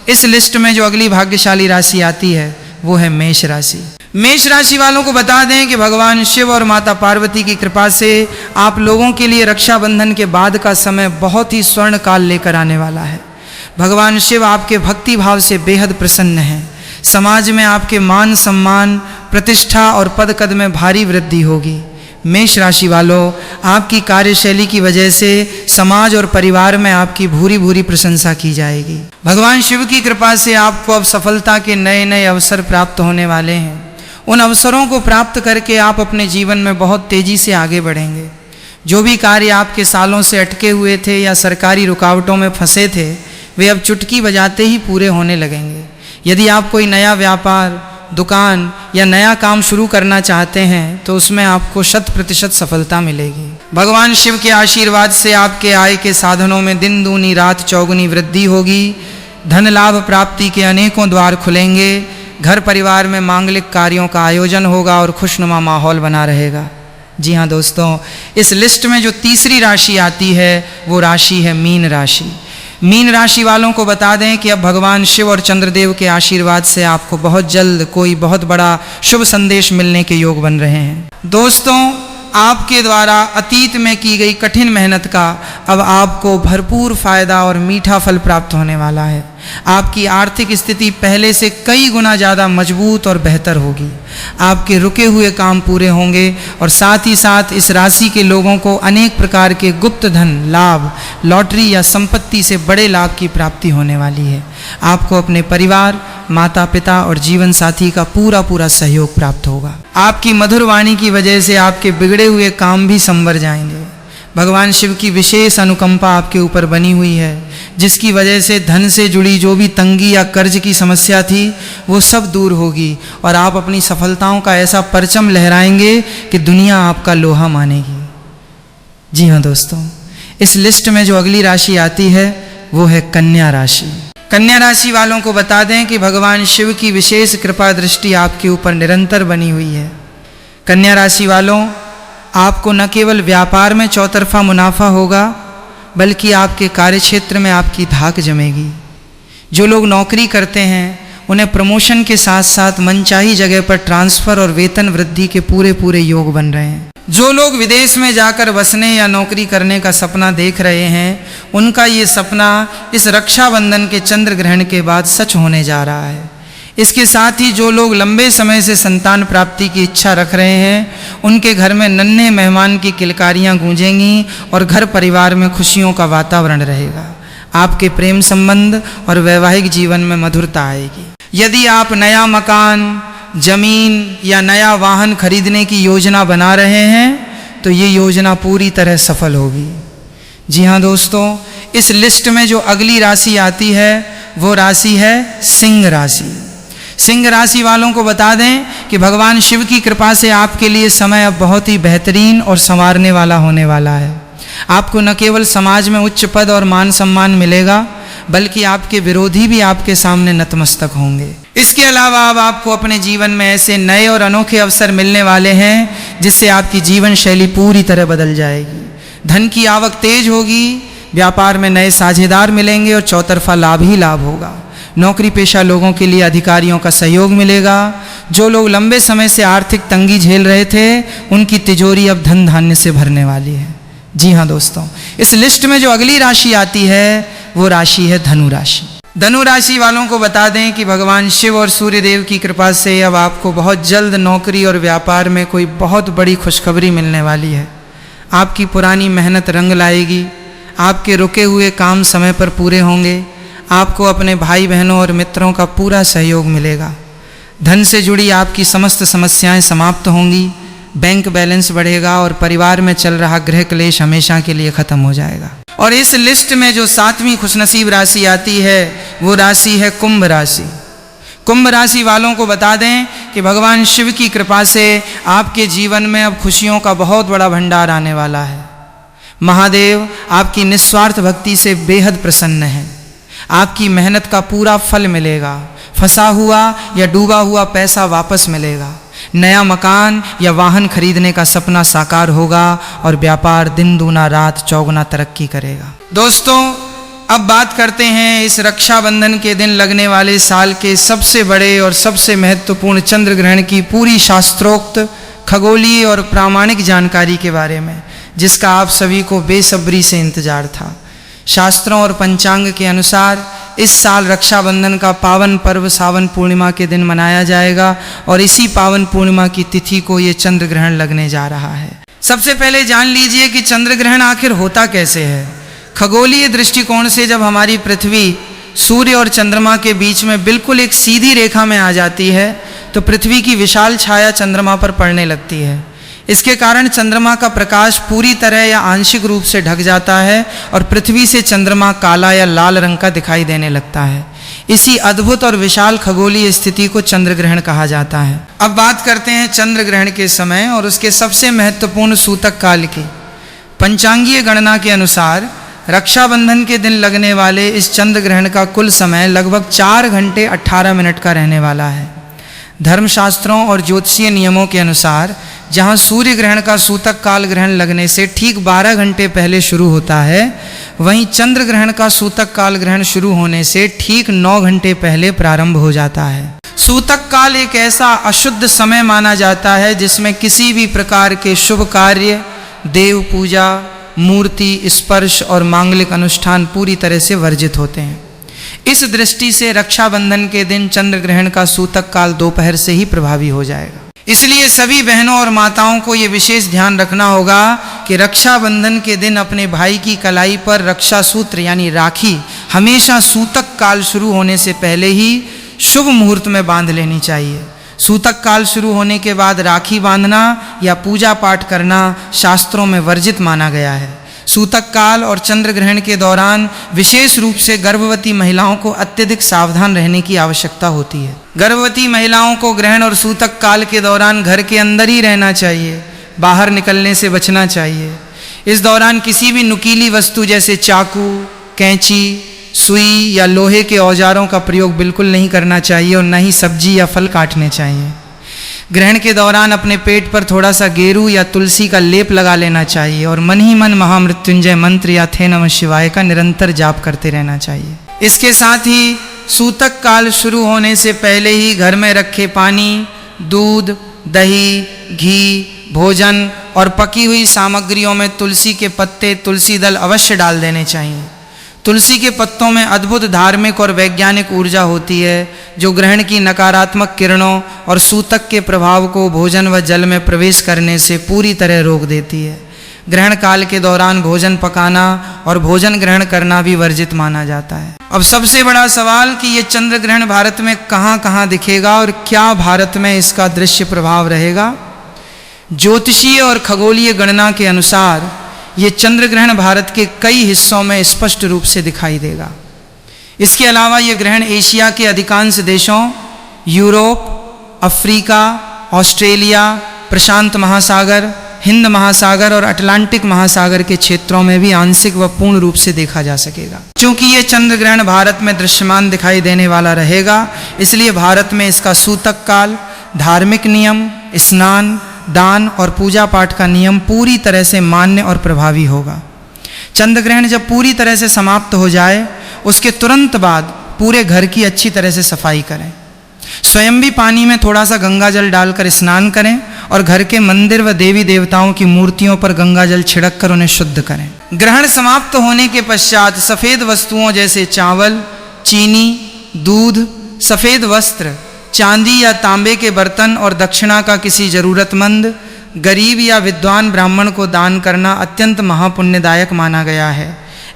इस लिस्ट में जो अगली भाग्यशाली राशि आती है वो है मेष राशि। मेष राशि वालों को बता दें कि भगवान शिव और माता पार्वती की कृपा से आप लोगों के लिए रक्षाबंधन के बाद का समय बहुत ही स्वर्ण काल लेकर आने वाला है। भगवान शिव आपके भक्ति भाव से बेहद प्रसन्न हैं। समाज में आपके मान सम्मान, प्रतिष्ठा और पद कद में भारी वृद्धि होगी। मेष राशि वालों, आपकी कार्यशैली की वजह से समाज और परिवार में आपकी भूरी भूरी प्रशंसा की जाएगी। भगवान शिव की कृपा से आपको अब सफलता के नए नए अवसर प्राप्त होने वाले हैं। उन अवसरों को प्राप्त करके आप अपने जीवन में बहुत तेजी से आगे बढ़ेंगे। जो भी कार्य आपके सालों से अटके हुए थे या सरकारी रुकावटों में फंसे थे, वे अब चुटकी बजाते ही पूरे होने लगेंगे। यदि आप कोई नया व्यापार, दुकान या नया काम शुरू करना चाहते हैं तो उसमें आपको 100% सफलता मिलेगी। भगवान शिव के आशीर्वाद से आपके आय के साधनों में दिन दूनी रात चौगुनी वृद्धि होगी। धन लाभ प्राप्ति के अनेकों द्वार खुलेंगे। घर परिवार में मांगलिक कार्यों का आयोजन होगा और खुशनुमा माहौल बना रहेगा। जी हाँ दोस्तों, इस लिस्ट में जो तीसरी राशि आती है वो राशि है मीन राशि। मीन राशि वालों को बता दें कि अब भगवान शिव और चंद्रदेव के आशीर्वाद से आपको बहुत जल्द कोई बहुत बड़ा शुभ संदेश मिलने के योग बन रहे हैं। दोस्तों, आपके द्वारा अतीत में की गई कठिन मेहनत का अब आपको भरपूर फायदा और मीठा फल प्राप्त होने वाला है। आपकी आर्थिक स्थिति पहले से कई गुना ज़्यादा मजबूत और बेहतर होगी। आपके रुके हुए काम पूरे होंगे और साथ ही साथ इस राशि के लोगों को अनेक प्रकार के गुप्त धन लाभ, लॉटरी या संपत्ति से बड़े लाभ की प्राप्ति होने वाली है। आपको अपने परिवार, माता पिता और जीवन साथी का पूरा सहयोग प्राप्त होगा। आपकी मधुर वाणी की वजह से आपके बिगड़े हुए काम भी संवर जाएंगे। भगवान शिव की विशेष अनुकंपा आपके ऊपर बनी हुई है, जिसकी वजह से धन से जुड़ी जो भी तंगी या कर्ज की समस्या थी वो सब दूर होगी और आप अपनी सफलताओं का ऐसा परचम लहराएंगे कि दुनिया आपका लोहा मानेगी। जी हाँ दोस्तों, इस लिस्ट में जो अगली राशि आती है वो है कन्या राशि। कन्या राशि वालों को बता दें कि भगवान शिव की विशेष कृपा दृष्टि आपके ऊपर निरंतर बनी हुई है। कन्या राशि वालों, आपको न केवल व्यापार में चौतरफा मुनाफा होगा बल्कि आपके कार्यक्षेत्र में आपकी धाक जमेगी। जो लोग नौकरी करते हैं उन्हें प्रमोशन के साथ साथ मनचाही जगह पर ट्रांसफ़र और वेतन वृद्धि के पूरे योग बन रहे हैं। जो लोग विदेश में जाकर बसने या नौकरी करने का सपना देख रहे हैं उनका ये सपना इस रक्षाबंधन के चंद्र ग्रहण के बाद सच होने जा रहा है। इसके साथ ही जो लोग लंबे समय से संतान प्राप्ति की इच्छा रख रहे हैं उनके घर में नन्हे मेहमान की किलकारियां गूंजेंगी और घर परिवार में खुशियों का वातावरण रहेगा। आपके प्रेम संबंध और वैवाहिक जीवन में मधुरता आएगी। यदि आप नया मकान, जमीन या नया वाहन खरीदने की योजना बना रहे हैं तो ये योजना पूरी तरह सफल होगी। जी हाँ दोस्तों, इस लिस्ट में जो अगली राशि आती है वो राशि है सिंह राशि। सिंह राशि वालों को बता दें कि भगवान शिव की कृपा से आपके लिए समय अब बहुत ही बेहतरीन और संवारने वाला होने वाला है। आपको न केवल समाज में उच्च पद और मान सम्मान मिलेगा बल्कि आपके विरोधी भी आपके सामने नतमस्तक होंगे। इसके अलावा अब आपको अपने जीवन में ऐसे नए और अनोखे अवसर मिलने वाले हैं जिससे आपकी जीवन शैली पूरी तरह बदल जाएगी। धन की आवक तेज होगी, व्यापार में नए साझेदार मिलेंगे और चौतरफा लाभ ही लाभ होगा। नौकरी पेशा लोगों के लिए अधिकारियों का सहयोग मिलेगा। जो लोग लंबे समय से आर्थिक तंगी झेल रहे थे उनकी तिजोरी अब धन धान्य से भरने वाली है। जी हाँ दोस्तों, इस लिस्ट में जो अगली राशि आती है वो राशि है धनु राशि। धनु राशि वालों को बता दें कि भगवान शिव और सूर्यदेव की कृपा से अब आपको बहुत जल्द नौकरी और व्यापार में कोई बहुत बड़ी खुशखबरी मिलने वाली है। आपकी पुरानी मेहनत रंग लाएगी। आपके रुके हुए काम समय पर पूरे होंगे। आपको अपने भाई बहनों और मित्रों का पूरा सहयोग मिलेगा। धन से जुड़ी आपकी समस्त समस्याएं समाप्त होंगी। बैंक बैलेंस बढ़ेगा और परिवार में चल रहा गृह क्लेश हमेशा के लिए खत्म हो जाएगा। और इस लिस्ट में जो 7वीं खुशनसीब राशि आती है वो राशि है कुंभ राशि। कुंभ राशि वालों को बता दें कि भगवान शिव की कृपा से आपके जीवन में अब खुशियों का बहुत बड़ा भंडार आने वाला है। महादेव आपकी निस्वार्थ भक्ति से बेहद प्रसन्न हैं। आपकी मेहनत का पूरा फल मिलेगा। फंसा हुआ या डूबा हुआ पैसा वापस मिलेगा। नया मकान या वाहन खरीदने का सपना साकार होगा और व्यापार दिन दूना रात चौगुना तरक्की करेगा। दोस्तों, अब बात करते हैं इस रक्षाबंधन के दिन लगने वाले साल के सबसे बड़े और सबसे महत्वपूर्ण चंद्र ग्रहण की पूरी शास्त्रोक्त खगोलीय और प्रामाणिक जानकारी के बारे में, जिसका आप सभी को बेसब्री से इंतजार था। शास्त्रों और पंचांग के अनुसार इस साल रक्षाबंधन का पावन पर्व सावन पूर्णिमा के दिन मनाया जाएगा और इसी पावन पूर्णिमा की तिथि को ये चंद्र ग्रहण लगने जा रहा है। सबसे पहले जान लीजिए कि चंद्र ग्रहण आखिर होता कैसे है। खगोलीय दृष्टिकोण से जब हमारी पृथ्वी सूर्य और चंद्रमा के बीच में बिल्कुल एक सीधी रेखा में आ जाती है तो पृथ्वी की विशाल छाया चंद्रमा पर पड़ने लगती है। इसके कारण चंद्रमा का प्रकाश पूरी तरह या आंशिक रूप से ढक जाता है और पृथ्वी से चंद्रमा काला या लाल रंग का दिखाई देने लगता है। इसी अद्भुत और विशाल खगोलीय स्थिति को चंद्र ग्रहण कहा जाता है। अब बात करते हैं चंद्र ग्रहण के समय और उसके सबसे महत्वपूर्ण सूतक काल की। पंचांगीय गणना के अनुसार रक्षाबंधन के दिन लगने वाले इस चंद्र ग्रहण का कुल समय लगभग 4 घंटे 18 मिनट का रहने वाला है। धर्मशास्त्रों और ज्योतिषीय नियमों के अनुसार जहां सूर्य ग्रहण का सूतक काल ग्रहण लगने से ठीक 12 घंटे पहले शुरू होता है, वहीं चंद्र ग्रहण का सूतक काल ग्रहण शुरू होने से ठीक 9 घंटे पहले प्रारंभ हो जाता है। सूतक काल एक ऐसा अशुद्ध समय माना जाता है जिसमें किसी भी प्रकार के शुभ कार्य, देव पूजा, मूर्ति स्पर्श और मांगलिक अनुष्ठान पूरी तरह से वर्जित होते हैं। इस दृष्टि से रक्षाबंधन के दिन चंद्र ग्रहण का सूतक काल दोपहर से ही प्रभावी हो जाएगा। इसलिए सभी बहनों और माताओं को ये विशेष ध्यान रखना होगा कि रक्षाबंधन के दिन अपने भाई की कलाई पर रक्षा सूत्र यानी राखी हमेशा सूतक काल शुरू होने से पहले ही शुभ मुहूर्त में बांध लेनी चाहिए। सूतक काल शुरू होने के बाद राखी बांधना या पूजा पाठ करना शास्त्रों में वर्जित माना गया है। सूतक काल और चंद्र ग्रहण के दौरान विशेष रूप से गर्भवती महिलाओं को अत्यधिक सावधान रहने की आवश्यकता होती है। गर्भवती महिलाओं को ग्रहण और सूतक काल के दौरान घर के अंदर ही रहना चाहिए, बाहर निकलने से बचना चाहिए। इस दौरान किसी भी नुकीली वस्तु जैसे चाकू, कैंची, सुई या लोहे के औजारों का प्रयोग बिल्कुल नहीं करना चाहिए और न ही सब्जी या फल काटने चाहिए। ग्रहण के दौरान अपने पेट पर थोड़ा सा गेरू या तुलसी का लेप लगा लेना चाहिए और मन ही मन महामृत्युंजय मंत्र या थे नमः शिवाय का निरंतर जाप करते रहना चाहिए। इसके साथ ही सूतक काल शुरू होने से पहले ही घर में रखे पानी, दूध, दही, घी, भोजन और पकी हुई सामग्रियों में तुलसी के पत्ते, तुलसी दल अवश्य डाल देने चाहिए। तुलसी के पत्तों में अद्भुत धार्मिक और वैज्ञानिक ऊर्जा होती है जो ग्रहण की नकारात्मक किरणों और सूतक के प्रभाव को भोजन व जल में प्रवेश करने से पूरी तरह रोक देती है। ग्रहण काल के दौरान भोजन पकाना और भोजन ग्रहण करना भी वर्जित माना जाता है। अब सबसे बड़ा सवाल कि ये चंद्र ग्रहण भारत में कहाँ कहाँ दिखेगा और क्या भारत में इसका दृश्य प्रभाव रहेगा। ज्योतिषीय और खगोलीय गणना के अनुसार ये चंद्र ग्रहण भारत के कई हिस्सों में स्पष्ट रूप से दिखाई देगा। इसके अलावा ये ग्रहण एशिया के अधिकांश देशों, यूरोप, अफ्रीका, ऑस्ट्रेलिया, प्रशांत महासागर, हिंद महासागर और अटलांटिक महासागर के क्षेत्रों में भी आंशिक व पूर्ण रूप से देखा जा सकेगा। क्योंकि ये चंद्र ग्रहण भारत में दृश्यमान दिखाई देने वाला रहेगा, इसलिए भारत में इसका सूतक काल, धार्मिक नियम, स्नान, दान और पूजा पाठ का नियम पूरी तरह से मान्य और प्रभावी होगा। चंद्र ग्रहण जब पूरी तरह से समाप्त हो जाए उसके तुरंत बाद पूरे घर की अच्छी तरह से सफाई करें। स्वयं भी पानी में थोड़ा सा गंगा जल डालकर स्नान करें और घर के मंदिर व देवी देवताओं की मूर्तियों पर गंगा जल छिड़क कर उन्हें शुद्ध करें। ग्रहण समाप्त होने के पश्चात सफ़ेद वस्तुओं जैसे चावल, चीनी, दूध, सफ़ेद वस्त्र, चांदी या तांबे के बर्तन और दक्षिणा का किसी जरूरतमंद, गरीब या विद्वान ब्राह्मण को दान करना अत्यंत महापुण्यदायक माना गया है।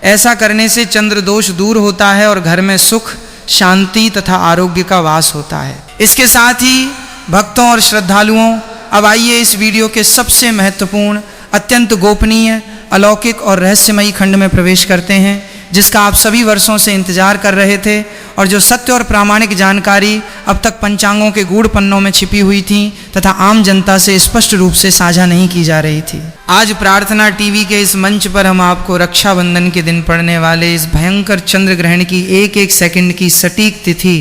ऐसा करने से चंद्र दोष दूर होता है और घर में सुख, शांति तथा आरोग्य का वास होता है। इसके साथ ही भक्तों और श्रद्धालुओं, अब आइए इस वीडियो के सबसे महत्वपूर्ण, अत्यंत गोपनीय, अलौकिक और रहस्यमयी खंड में प्रवेश करते हैं, जिसका आप सभी वर्षों से इंतजार कर रहे थे और जो सत्य और प्रामाणिक जानकारी अब तक पंचांगों के गूढ़ पन्नों में छिपी हुई थी तथा आम जनता से स्पष्ट रूप से साझा नहीं की जा रही थी। आज प्रार्थना टीवी के इस मंच पर हम आपको रक्षाबंधन के दिन पड़ने वाले इस भयंकर चंद्र ग्रहण की एक एक सेकंड की सटीक तिथि,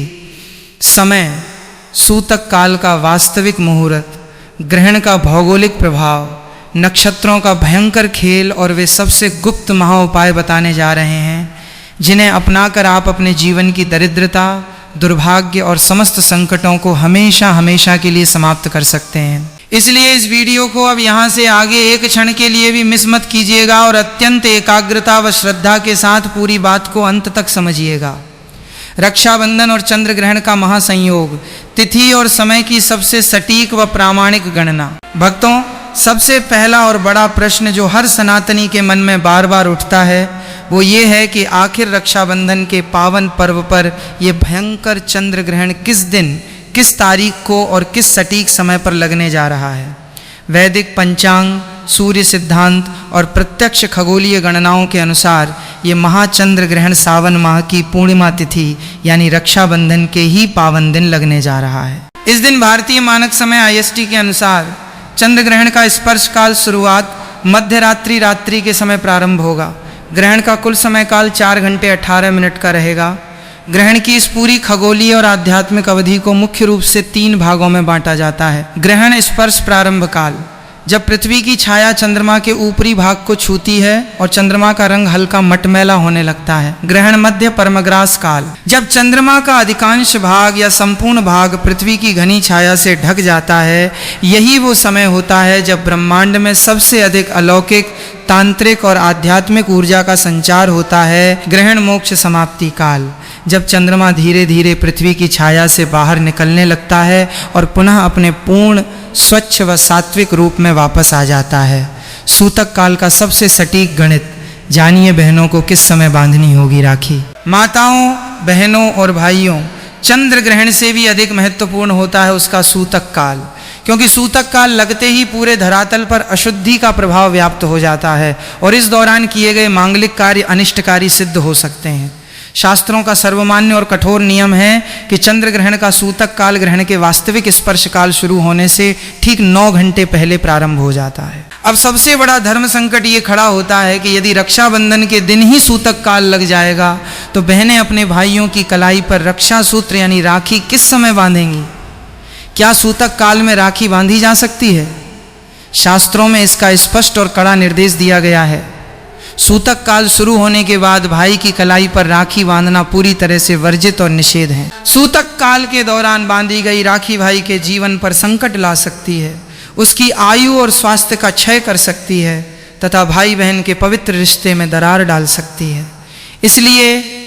समय, सूतक काल का वास्तविक मुहूर्त, ग्रहण का भौगोलिक प्रभाव, नक्षत्रों का भयंकर खेल और वे सबसे गुप्त महा उपाय बताने जा रहे हैं जिन्हें अपनाकर आप अपने जीवन की दरिद्रता, दुर्भाग्य और समस्त संकटों को हमेशा हमेशा के लिए समाप्त कर सकते हैं। इसलिए इस वीडियो को अब यहाँ से आगे एक क्षण के लिए भी मिस मत कीजिएगा और अत्यंत एकाग्रता व श्रद्धा के साथ पूरी बात को अंत तक समझिएगा। रक्षाबंधन और चंद्र ग्रहण का महासंयोग, तिथि और समय की सबसे सटीक व प्रामाणिक गणना। भक्तों, सबसे पहला और बड़ा प्रश्न जो हर सनातनी के मन में बार बार उठता है वो ये है कि आखिर रक्षाबंधन के पावन पर्व पर ये भयंकर चंद्र ग्रहण किस दिन, किस तारीख को और किस सटीक समय पर लगने जा रहा है। वैदिक पंचांग, सूर्य सिद्धांत और प्रत्यक्ष खगोलीय गणनाओं के अनुसार ये महाचंद्र ग्रहण सावन माह की पूर्णिमा तिथि यानी रक्षाबंधन के ही पावन दिन लगने जा रहा है। इस दिन भारतीय मानक समय IST के अनुसार चंद्र ग्रहण का स्पर्श काल शुरुआत मध्य रात्रि के समय प्रारंभ होगा। ग्रहण का कुल समय काल 4 घंटे 18 मिनट का रहेगा। ग्रहण की इस पूरी खगोलीय और आध्यात्मिक अवधि को मुख्य रूप से 3 भागों में बांटा जाता है। ग्रहण स्पर्श प्रारंभ काल, जब पृथ्वी की छाया चंद्रमा के ऊपरी भाग को छूती है और चंद्रमा का रंग हल्का मटमैला होने लगता है। ग्रहण मध्य परमग्रास काल, जब चंद्रमा का अधिकांश भाग या संपूर्ण भाग पृथ्वी की घनी छाया से ढक जाता है। यही वो समय होता है जब ब्रह्मांड में सबसे अधिक अलौकिक, तांत्रिक और आध्यात्मिक ऊर्जा का संचार होता है। ग्रहण मोक्ष समाप्ति काल, जब चंद्रमा धीरे धीरे पृथ्वी की छाया से बाहर निकलने लगता है और पुनः अपने पूर्ण स्वच्छ व सात्विक रूप में वापस आ जाता है। सूतक काल का सबसे सटीक गणित, जानिए बहनों को किस समय बांधनी होगी राखी। माताओं, बहनों और भाइयों, चंद्र ग्रहण से भी अधिक महत्वपूर्ण होता है उसका सूतक काल, क्योंकि सूतक काल लगते ही पूरे धरातल पर अशुद्धि का प्रभाव व्याप्त हो जाता है और इस दौरान किए गए मांगलिक कार्य अनिष्टकारी सिद्ध हो सकते हैं। शास्त्रों का सर्वमान्य और कठोर नियम है कि चंद्र ग्रहण का सूतक काल ग्रहण के वास्तविक स्पर्श काल शुरू होने से ठीक 9 घंटे पहले प्रारंभ हो जाता है। अब सबसे बड़ा धर्म संकट ये खड़ा होता है कि यदि रक्षाबंधन के दिन ही सूतक काल लग जाएगा तो बहनें अपने भाइयों की कलाई पर रक्षा सूत्र यानी राखी किस समय बांधेंगी? क्या सूतक काल में राखी बांधी जा सकती है? शास्त्रों में इसका स्पष्ट और कड़ा निर्देश दिया गया है। सूतक काल शुरू होने के बाद भाई की कलाई पर राखी बांधना पूरी तरह से वर्जित और निषेध है। सूतक काल के दौरान बांधी गई राखी भाई के जीवन पर संकट ला सकती है, उसकी आयु और स्वास्थ्य का क्षय कर सकती है तथा भाई बहन के पवित्र रिश्ते में दरार डाल सकती है। इसलिए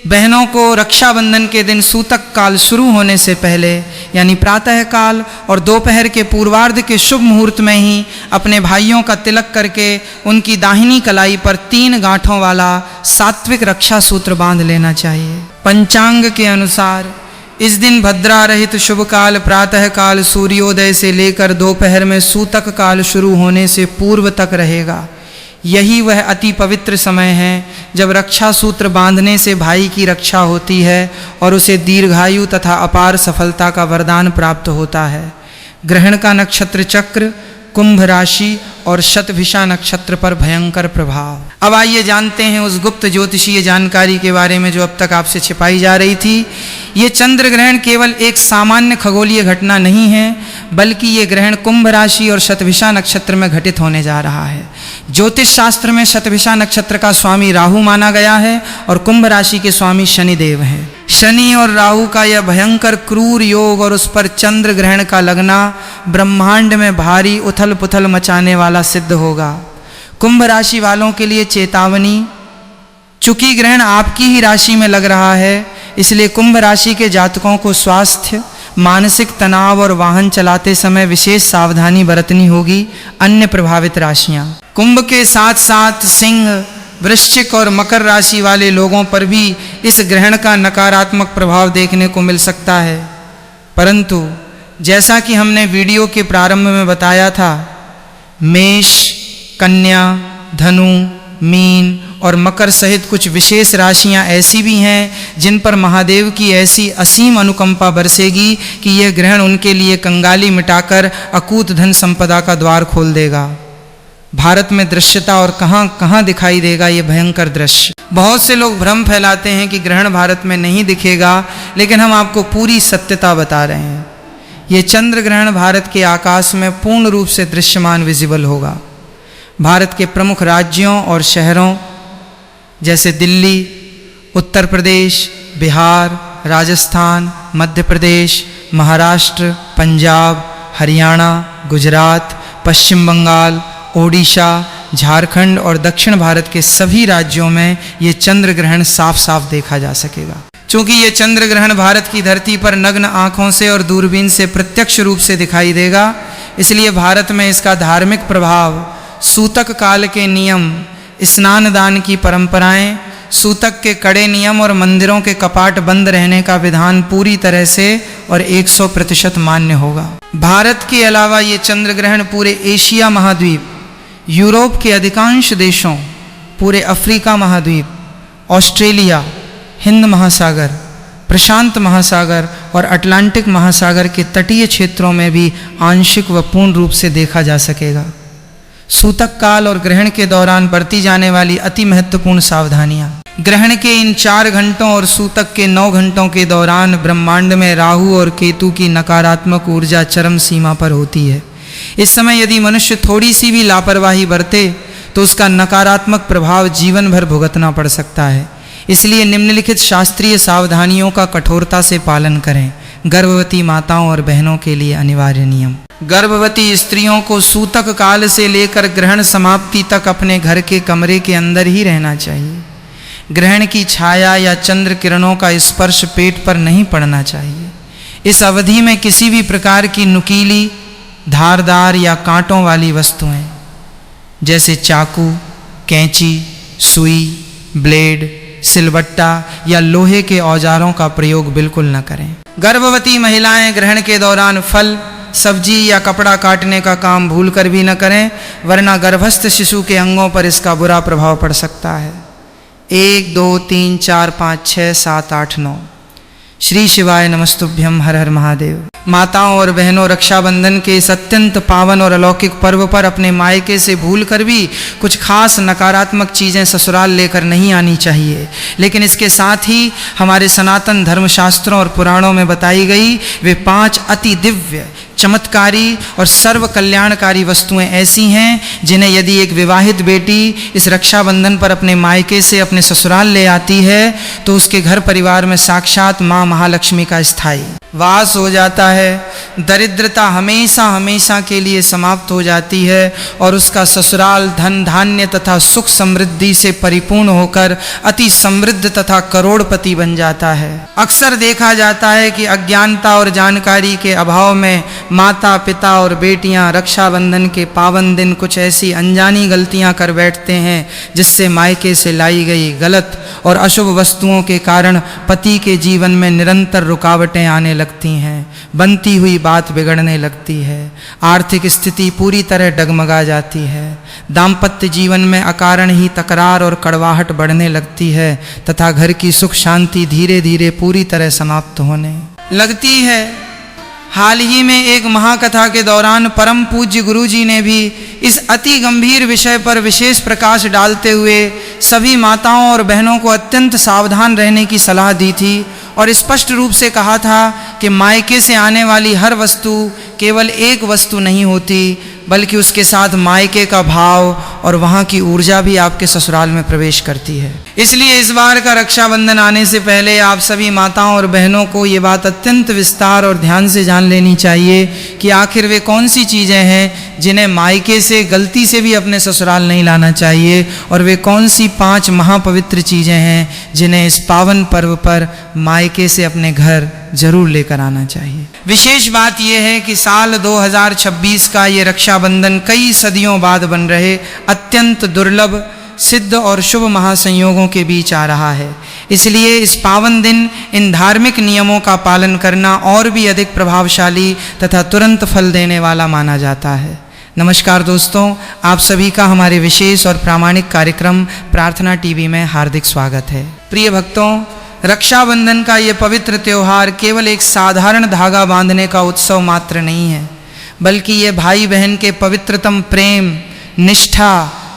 बहनों को रक्षाबंधन के दिन सूतक काल शुरू होने से पहले यानी प्रातः काल और दोपहर के पूर्वार्ध के शुभ मुहूर्त में ही अपने भाइयों का तिलक करके उनकी दाहिनी कलाई पर 3 गांठों वाला सात्विक रक्षा सूत्र बांध लेना चाहिए। पंचांग के अनुसार इस दिन भद्रा रहित शुभ काल प्रातः काल सूर्योदय से लेकर दोपहर में सूतक काल शुरू होने से पूर्व तक रहेगा। यही वह अति पवित्र समय है जब रक्षा सूत्र बांधने से भाई की रक्षा होती है और उसे दीर्घायु तथा अपार सफलता का वरदान प्राप्त होता है। ग्रहण का नक्षत्र चक्र, कुंभ राशि और शतभिषा नक्षत्र पर भयंकर प्रभाव। अब आइए जानते हैं उस गुप्त ज्योतिषीय जानकारी के बारे में जो अब तक आपसे छिपाई जा रही थी। ये चंद्र ग्रहण केवल एक सामान्य खगोलीय घटना नहीं है, बल्कि ये ग्रहण कुंभ राशि और शतभिषा नक्षत्र में घटित होने जा रहा है। ज्योतिष शास्त्र में शतभिषा नक्षत्र का स्वामी राहु माना गया है और कुंभ राशि के स्वामी शनिदेव हैं। शनि और राहु का यह भयंकर क्रूर योग और उस पर चंद्र ग्रहण का लगना ब्रह्मांड में भारी उथल पुथल मचाने वाला सिद्ध होगा। कुंभ राशि वालों के लिए चेतावनी, चूंकि ग्रहण आपकी ही राशि में लग रहा है, इसलिए कुंभ राशि के जातकों को स्वास्थ्य, मानसिक तनाव और वाहन चलाते समय विशेष सावधानी बरतनी होगी। अन्य प्रभावित राशियां, कुंभ के साथ साथ सिंह, वृश्चिक और मकर राशि वाले लोगों पर भी इस ग्रहण का नकारात्मक प्रभाव देखने को मिल सकता है। परंतु जैसा कि हमने वीडियो के प्रारंभ में बताया था, मेष, कन्या, धनु, मीन और मकर सहित कुछ विशेष राशियां ऐसी भी हैं जिन पर महादेव की ऐसी असीम अनुकंपा बरसेगी कि यह ग्रहण उनके लिए कंगाली मिटाकर अकूत धन संपदा का द्वार खोल देगा। भारत में दृश्यता और कहां कहां दिखाई देगा ये भयंकर दृश्य। बहुत से लोग भ्रम फैलाते हैं कि ग्रहण भारत में नहीं दिखेगा, लेकिन हम आपको पूरी सत्यता बता रहे हैं। ये चंद्र ग्रहण भारत के आकाश में पूर्ण रूप से दृश्यमान विजिबल होगा। भारत के प्रमुख राज्यों और शहरों जैसे दिल्ली, उत्तर प्रदेश, बिहार, राजस्थान, मध्य प्रदेश, महाराष्ट्र, पंजाब, हरियाणा, गुजरात, पश्चिम बंगाल, ओडिशा, झारखंड और दक्षिण भारत के सभी राज्यों में ये चंद्र ग्रहण साफ साफ देखा जा सकेगा। चूंकि ये चंद्र ग्रहण भारत की धरती पर नग्न आंखों से और दूरबीन से प्रत्यक्ष रूप से दिखाई देगा, इसलिए भारत में इसका धार्मिक प्रभाव, सूतक काल के नियम, स्नान दान की परंपराएं, सूतक के कड़े नियम और मंदिरों के कपाट बंद रहने का विधान पूरी तरह से और 100% मान्य होगा। भारत के अलावा ये चंद्र ग्रहण पूरे एशिया महाद्वीप, यूरोप के अधिकांश देशों, पूरे अफ्रीका महाद्वीप, ऑस्ट्रेलिया, हिंद महासागर, प्रशांत महासागर और अटलांटिक महासागर के तटीय क्षेत्रों में भी आंशिक व पूर्ण रूप से देखा जा सकेगा। सूतक काल और ग्रहण के दौरान बरती जाने वाली अति महत्वपूर्ण सावधानियां। ग्रहण के इन 4 घंटों और सूतक के 9 घंटों के दौरान ब्रह्मांड में राहु और केतु की नकारात्मक ऊर्जा चरम सीमा पर होती है। इस समय यदि मनुष्य थोड़ी सी भी लापरवाही बरते तो उसका नकारात्मक प्रभाव जीवन भर भुगतना पड़ सकता है। इसलिए निम्नलिखित शास्त्रीय सावधानियों का कठोरता से पालन करें। गर्भवती माताओं और बहनों के लिए अनिवार्य नियम। गर्भवती स्त्रियों को सूतक काल से लेकर ग्रहण समाप्ति तक अपने घर के कमरे के अंदर ही रहना चाहिए। ग्रहण की छाया या चंद्र किरणों का स्पर्श पेट पर नहीं पड़ना चाहिए। इस अवधि में किसी भी प्रकार की नुकीली, धारदार या कांटों वाली वस्तुएं जैसे चाकू, कैंची, सुई, ब्लेड, सिलबट्टा या लोहे के औजारों का प्रयोग बिल्कुल न करें। गर्भवती महिलाएं ग्रहण के दौरान फल, सब्जी या कपड़ा काटने का काम भूलकर भी न करें, वरना गर्भस्थ शिशु के अंगों पर इसका बुरा प्रभाव पड़ सकता है। 1, 2, 3, 4, 5, 6, 7, 8, 9। श्री शिवाय नमस्तुभ्यम। हर हर महादेव। माताओं और बहनों, रक्षाबंधन के इस अत्यंत पावन और अलौकिक पर्व पर अपने मायके से भूल कर भी कुछ खास नकारात्मक चीज़ें ससुराल लेकर नहीं आनी चाहिए। लेकिन इसके साथ ही हमारे सनातन धर्मशास्त्रों और पुराणों में बताई गई वे 5 अति दिव्य, चमत्कारी और सर्व कल्याणकारी वस्तुएं ऐसी हैं जिन्हें यदि एक विवाहित बेटी इस रक्षाबंधन पर अपने मायके से अपने ससुराल ले आती है तो उसके घर परिवार में साक्षात माँ महालक्ष्मी का स्थायी वास हो जाता है। दरिद्रता हमेशा हमेशा के लिए समाप्त हो जाती है और उसका ससुराल धन धान्य तथा सुख समृद्धि से परिपूर्ण होकर अति समृद्ध तथा करोड़पति बन जाता है। अक्सर देखा जाता है कि अज्ञानता और जानकारी के अभाव में माता पिता और बेटियां रक्षाबंधन के पावन दिन कुछ ऐसी अनजानी गलतियां कर बैठते हैं जिससे मायके से लाई गई गलत और अशुभ वस्तुओं के कारण पति के जीवन में निरंतर रुकावटें आने लगती हैं, बनती हुई बात बिगड़ने लगती है, आर्थिक स्थिति पूरी तरह डगमगा जाती है, दाम्पत्य जीवन में अकारण ही तकरार और कड़वाहट बढ़ने लगती है तथा घर की सुख शांति धीरे धीरे पूरी तरह समाप्त होने लगती है। हाल ही में एक महाकथा के दौरान परम पूज्य गुरु जी ने भी इस अति गंभीर विषय पर विशेष प्रकाश डालते हुए सभी माताओं और बहनों को अत्यंत सावधान रहने की सलाह दी थी और स्पष्ट रूप से कहा था कि मायके से आने वाली हर वस्तु केवल एक वस्तु नहीं होती बल्कि उसके साथ मायके का भाव और वहाँ की ऊर्जा भी आपके ससुराल में प्रवेश करती है। इसलिए इस बार का रक्षाबंधन आने से पहले आप सभी माताओं और बहनों को ये बात अत्यंत विस्तार और ध्यान से जान लेनी चाहिए कि आखिर वे कौन सी चीज़ें हैं जिन्हें मायके से गलती से भी अपने ससुराल नहीं लाना चाहिए और वे कौन सी 5 महापवित्र चीज़ें हैं जिन्हें इस पावन पर्व पर मायके से अपने घर जरूर लेकर आना चाहिए। विशेष बात यह है कि साल 2026 का ये रक्षाबंधन कई सदियों बाद बन रहे अत्यंत दुर्लभ, सिद्ध और शुभ महासंयोगों के बीच आ रहा है। इसलिए इस पावन दिन इन धार्मिक नियमों का पालन करना और भी अधिक प्रभावशाली तथा तुरंत फल देने वाला माना जाता है। नमस्कार दोस्तों, आप सभी का हमारे विशेष और प्रामाणिक कार्यक्रम प्रार्थना टीवी में हार्दिक स्वागत है। प्रिय भक्तों, रक्षाबंधन का ये पवित्र त्यौहार केवल एक साधारण धागा बांधने का उत्सव मात्र नहीं है, बल्कि ये भाई बहन के पवित्रतम प्रेम, निष्ठा,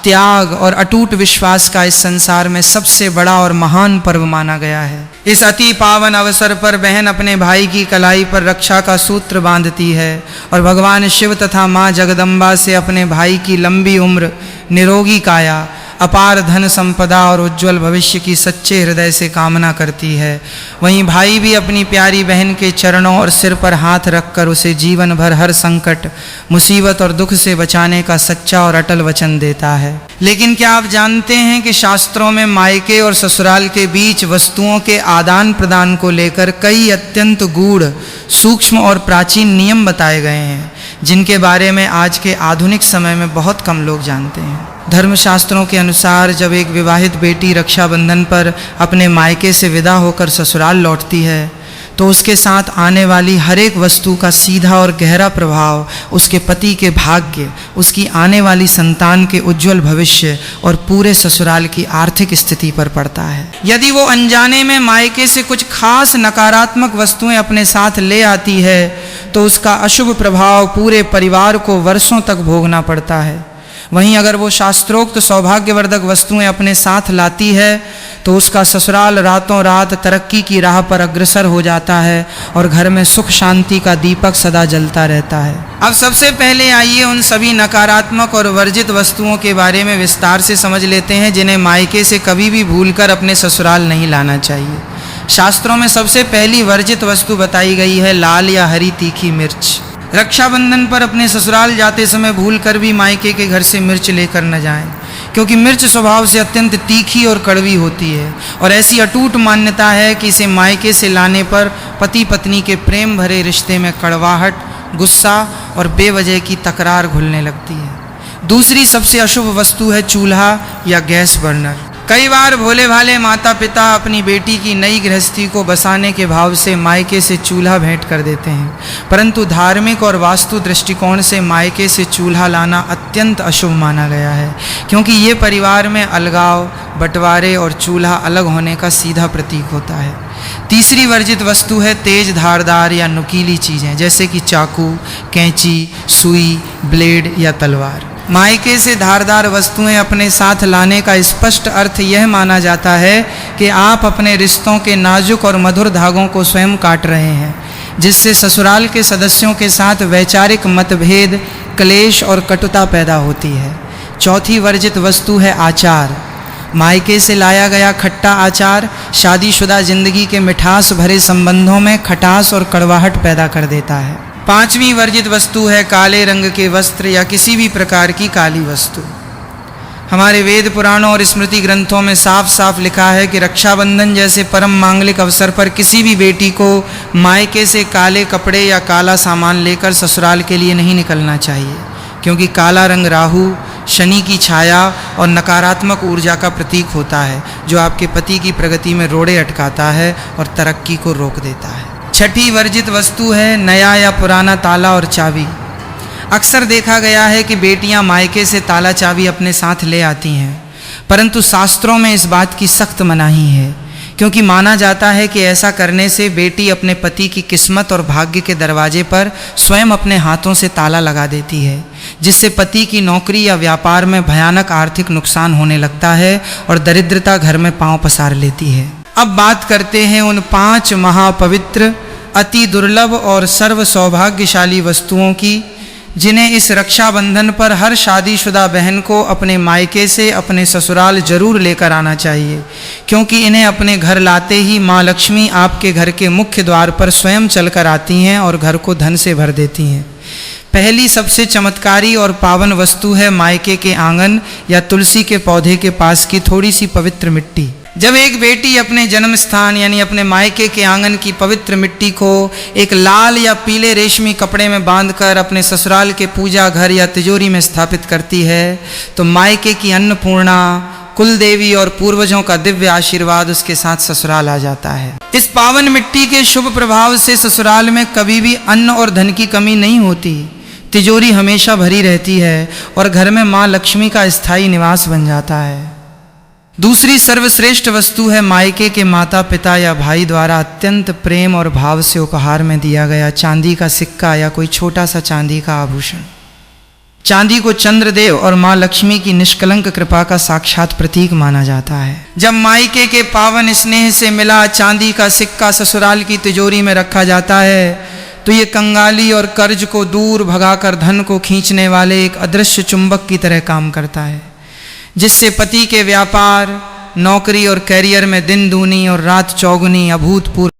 त्याग और अटूट विश्वास का इस संसार में सबसे बड़ा और महान पर्व माना गया है। इस अति पावन अवसर पर बहन अपने भाई की कलाई पर रक्षा का सूत्र बांधती है और भगवान शिव तथा माँ जगदम्बा से अपने भाई की लंबी उम्र, निरोगी काया, अपार धन संपदा और उज्जवल भविष्य की सच्चे हृदय से कामना करती है। वहीं भाई भी अपनी प्यारी बहन के चरणों और सिर पर हाथ रखकर उसे जीवन भर हर संकट, मुसीबत और दुख से बचाने का सच्चा और अटल वचन देता है। लेकिन क्या आप जानते हैं कि शास्त्रों में मायके और ससुराल के बीच वस्तुओं के आदान प्रदान को लेकर कई अत्यंत गूढ़, सूक्ष्म और प्राचीन नियम बताए गए हैं, जिनके बारे में आज के आधुनिक समय में बहुत कम लोग जानते हैं। धर्मशास्त्रों के अनुसार जब एक विवाहित बेटी रक्षाबंधन पर अपने मायके से विदा होकर ससुराल लौटती है तो उसके साथ आने वाली हर एक वस्तु का सीधा और गहरा प्रभाव उसके पति के भाग्य, उसकी आने वाली संतान के उज्जवल भविष्य और पूरे ससुराल की आर्थिक स्थिति पर पड़ता है। यदि वो अनजाने में मायके से कुछ खास नकारात्मक वस्तुएं अपने साथ ले आती है तो उसका अशुभ प्रभाव पूरे परिवार को वर्षों तक भोगना पड़ता है। वहीं अगर वो शास्त्रोक्त सौभाग्यवर्धक वस्तुएं अपने साथ लाती है तो उसका ससुराल रातों रात तरक्की की राह पर अग्रसर हो जाता है और घर में सुख शांति का दीपक सदा जलता रहता है। अब सबसे पहले आइए उन सभी नकारात्मक और वर्जित वस्तुओं के बारे में विस्तार से समझ लेते हैं जिन्हें मायके से कभी भी भूलकर अपने ससुराल नहीं लाना चाहिए। शास्त्रों में सबसे पहली वर्जित वस्तु बताई गई है लाल या हरी तीखी मिर्च। रक्षाबंधन पर अपने ससुराल जाते समय भूलकर भी मायके के घर से मिर्च लेकर न जाएं, क्योंकि मिर्च स्वभाव से अत्यंत तीखी और कड़वी होती है और ऐसी अटूट मान्यता है कि इसे मायके से लाने पर पति पत्नी के प्रेम भरे रिश्ते में कड़वाहट, गुस्सा और बेवजह की तकरार घुलने लगती है। दूसरी सबसे अशुभ वस्तु है चूल्हा या गैस बर्नर। कई बार भोले भाले माता पिता अपनी बेटी की नई गृहस्थी को बसाने के भाव से मायके से चूल्हा भेंट कर देते हैं, परंतु धार्मिक और वास्तु दृष्टिकोण से मायके से चूल्हा लाना अत्यंत अशुभ माना गया है, क्योंकि ये परिवार में अलगाव, बंटवारे और चूल्हा अलग होने का सीधा प्रतीक होता है। तीसरी वर्जित वस्तु है तेज धारदार या नुकीली चीज़ें, जैसे कि चाकू, कैंची, सुई, ब्लेड या तलवार। मायके से धारदार वस्तुएं अपने साथ लाने का स्पष्ट अर्थ यह माना जाता है कि आप अपने रिश्तों के नाजुक और मधुर धागों को स्वयं काट रहे हैं, जिससे ससुराल के सदस्यों के साथ वैचारिक मतभेद, क्लेश और कटुता पैदा होती है। चौथी वर्जित वस्तु है आचार। मायके से लाया गया खट्टा आचार शादीशुदा जिंदगी के मिठास भरे संबंधों में खटास और कड़वाहट पैदा कर देता है। पांचवी वर्जित वस्तु है काले रंग के वस्त्र या किसी भी प्रकार की काली वस्तु। हमारे वेद पुराणों और स्मृति ग्रंथों में साफ साफ लिखा है कि रक्षाबंधन जैसे परम मांगलिक अवसर पर किसी भी बेटी को मायके से काले कपड़े या काला सामान लेकर ससुराल के लिए नहीं निकलना चाहिए, क्योंकि काला रंग राहु, शनि की छाया और नकारात्मक ऊर्जा का प्रतीक होता है, जो आपके पति की प्रगति में रोड़े अटकाता है और तरक्की को रोक देता है। छठी वर्जित वस्तु है नया या पुराना ताला और चाबी। अक्सर देखा गया है कि बेटियां मायके से ताला चाबी अपने साथ ले आती हैं, परंतु शास्त्रों में इस बात की सख्त मनाही है, क्योंकि माना जाता है कि ऐसा करने से बेटी अपने पति की किस्मत और भाग्य के दरवाजे पर स्वयं अपने हाथों से ताला लगा देती है, जिससे पति की नौकरी या व्यापार में भयानक आर्थिक नुकसान होने लगता है और दरिद्रता घर में पांव पसार लेती है। अब बात करते हैं उन 5 महापवित्र, अति दुर्लभ और सर्व सौभाग्यशाली वस्तुओं की, जिन्हें इस रक्षाबंधन पर हर शादीशुदा बहन को अपने मायके से अपने ससुराल जरूर लेकर आना चाहिए, क्योंकि इन्हें अपने घर लाते ही माँ लक्ष्मी आपके घर के मुख्य द्वार पर स्वयं चलकर आती हैं और घर को धन से भर देती हैं। पहली सबसे चमत्कारी और पावन वस्तु है मायके के आंगन या तुलसी के पौधे के पास की थोड़ी सी पवित्र मिट्टी। जब एक बेटी अपने जन्म स्थान यानी अपने मायके के आंगन की पवित्र मिट्टी को एक लाल या पीले रेशमी कपड़े में बांधकर अपने ससुराल के पूजा घर या तिजोरी में स्थापित करती है तो मायके की अन्नपूर्णा, कुल देवी और पूर्वजों का दिव्य आशीर्वाद उसके साथ ससुराल आ जाता है। इस पावन मिट्टी के शुभ प्रभाव से ससुराल में कभी भी अन्न और धन की कमी नहीं होती, तिजोरी हमेशा भरी रहती है और घर में माँ लक्ष्मी का स्थायी निवास बन जाता है। दूसरी सर्वश्रेष्ठ वस्तु है मायके के माता पिता या भाई द्वारा अत्यंत प्रेम और भाव से उपहार में दिया गया चांदी का सिक्का या कोई छोटा सा चांदी का आभूषण। चांदी को चंद्रदेव और माँ लक्ष्मी की निष्कलंक कृपा का साक्षात प्रतीक माना जाता है। जब मायके के पावन स्नेह से मिला चांदी का सिक्का ससुराल की तिजोरी में रखा जाता है तो ये कंगाली और कर्ज को दूर भगाकर धन को खींचने वाले एक अदृश्य चुंबक की तरह काम करता है, जिससे पति के व्यापार, नौकरी और कैरियर में दिन दूनी और रात चौगुनी अभूतपूर्व